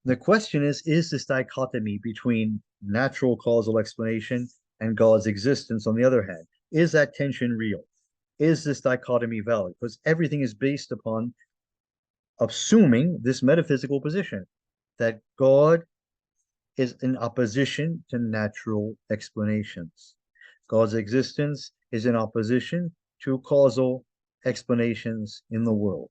The question is this dichotomy between natural causal explanation and God's existence, on the other hand, is that tension real? Is this dichotomy valid? Because everything is based upon assuming this metaphysical position that God is in opposition to natural explanations. God's existence is in opposition to causal explanations in the world.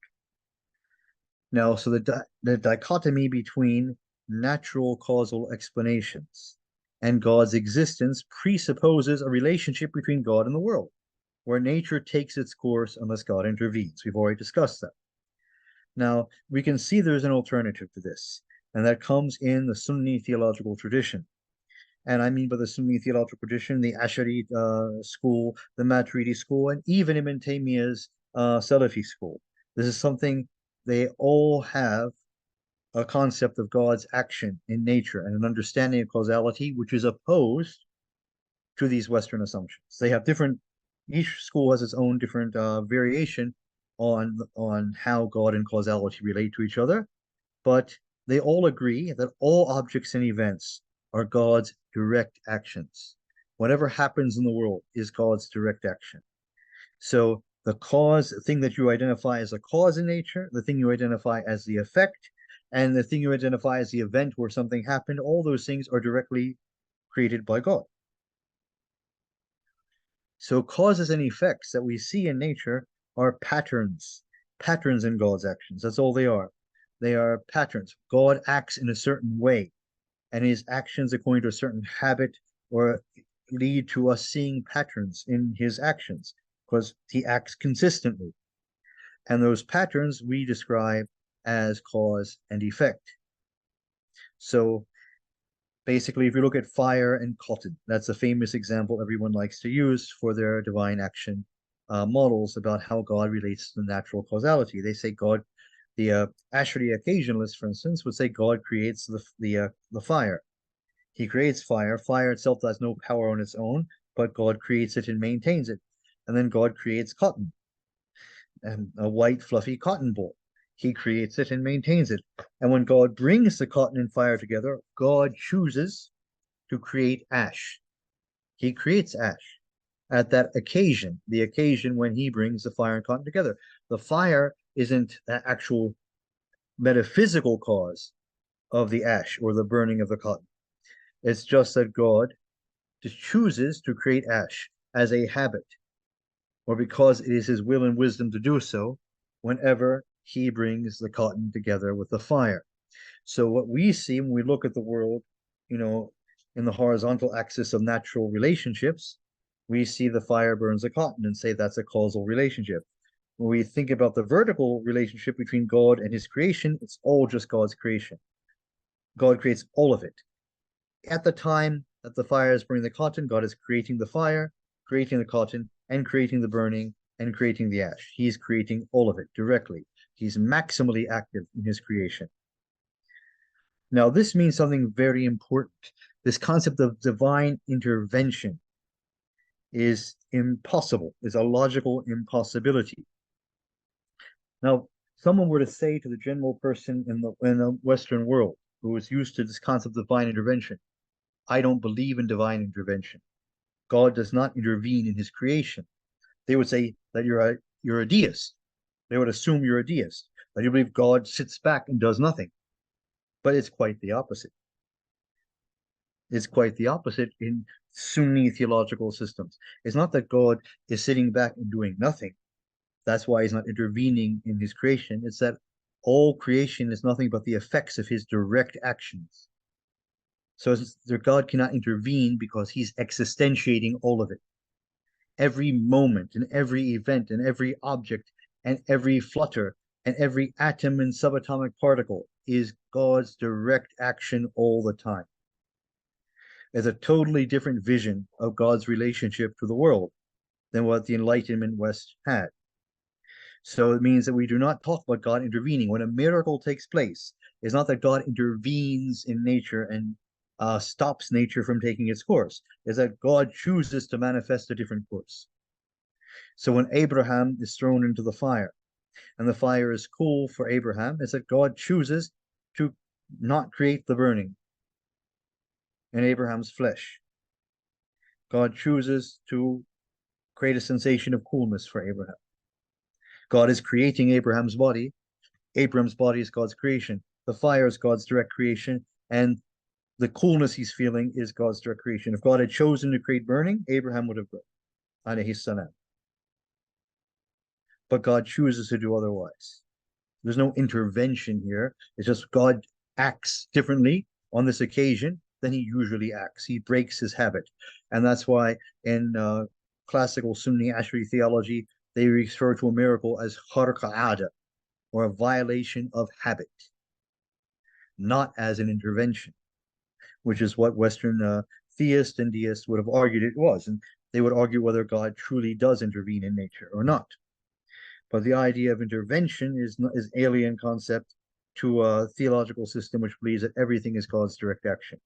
Now, so the dichotomy between natural causal explanations and God's existence presupposes a relationship between God and the world, where nature takes its course unless God intervenes. We've already discussed that. Now, we can see there's an alternative to this, and that comes in the Sunni theological tradition. And I mean by the Sunni theological tradition, the Ash'ari school, the Maturidi school, and even Ibn Taymiyyah's Salafi school. This is something they all have a concept of God's action in nature and an understanding of causality, which is opposed to these Western assumptions. They have different, each school has its own different variation on how God and causality relate to each other, but they all agree that all objects and events are God's direct actions. Whatever happens in the world is God's direct action. So the cause, the thing that you identify as a cause in nature, the thing you identify as the effect, and the thing you identify as the event where something happened, all those things are directly created by God. So causes and effects that we see in nature are patterns, patterns in God's actions. That's all they are. They are patterns. God acts in a certain way, and his actions according to a certain habit or lead to us seeing patterns in his actions because he acts consistently. And those patterns we describe as cause and effect. So basically, if you look at fire and cotton, that's a famous example everyone likes to use for their divine action models about how God relates to natural causality. They say God, the Ash'ari occasionalists, for instance, would say God creates the fire. He creates fire. Fire itself has no power on its own, but God creates it and maintains it. And then God creates cotton, and a white, fluffy cotton ball. He creates it and maintains it. And when God brings the cotton and fire together, God chooses to create ash. He creates ash at that occasion, the occasion when he brings the fire and cotton together. The fire isn't the actual metaphysical cause of the ash or the burning of the cotton. It's just that God just chooses to create ash as a habit, or because it is his will and wisdom to do so whenever he brings the cotton together with the fire. So what we see when we look at the world, you know, in the horizontal axis of natural relationships, we see the fire burns the cotton and say that's a causal relationship. When we think about the vertical relationship between God and his creation, it's all just God's creation. God creates all of it. At the time that the fire is burning the cotton, God is creating the fire, creating the cotton, and creating the burning, and creating the ash. He's creating all of it directly. He's maximally active in his creation. Now, this means something very important. This concept of divine intervention is impossible, is a logical impossibility. Now, someone were to say to the general person in the Western world who is used to this concept of divine intervention, I don't believe in divine intervention. God does not intervene in his creation. They would say that you're a deist. They would assume you're a deist, that you believe God sits back and does nothing. But it's quite the opposite. It's quite the opposite in Sunni theological systems. It's not that God is sitting back and doing nothing. That's why he's not intervening in his creation. It's that all creation is nothing but the effects of his direct actions. So God cannot intervene because he's existentiating all of it. Every moment and every event and every object and every flutter and every atom and subatomic particle is God's direct action all the time. There's a totally different vision of God's relationship to the world than what the Enlightenment West had. So it means that we do not talk about God intervening. When a miracle takes place, it's not that God intervenes in nature and stops nature from taking its course. It's that God chooses to manifest a different course. So when Abraham is thrown into the fire, and the fire is cool for Abraham, it's that God chooses to not create the burning in Abraham's flesh. God chooses to create a sensation of coolness for Abraham. God is creating Abraham's body. Abraham's body is God's creation. The fire is God's direct creation, and the coolness he's feeling is God's direct creation. If God had chosen to create burning, Abraham would have burned, alayhi salam. But God chooses to do otherwise. There's no intervention here. It's just God acts differently on this occasion than he usually acts. He breaks his habit. And that's why in classical Sunni Ashari theology, they refer to a miracle as kharq ada, or a violation of habit, not as an intervention, which is what Western theists and deists would have argued it was. And they would argue whether God truly does intervene in nature or not. But the idea of intervention is alien concept to a theological system which believes that everything is God's direct action.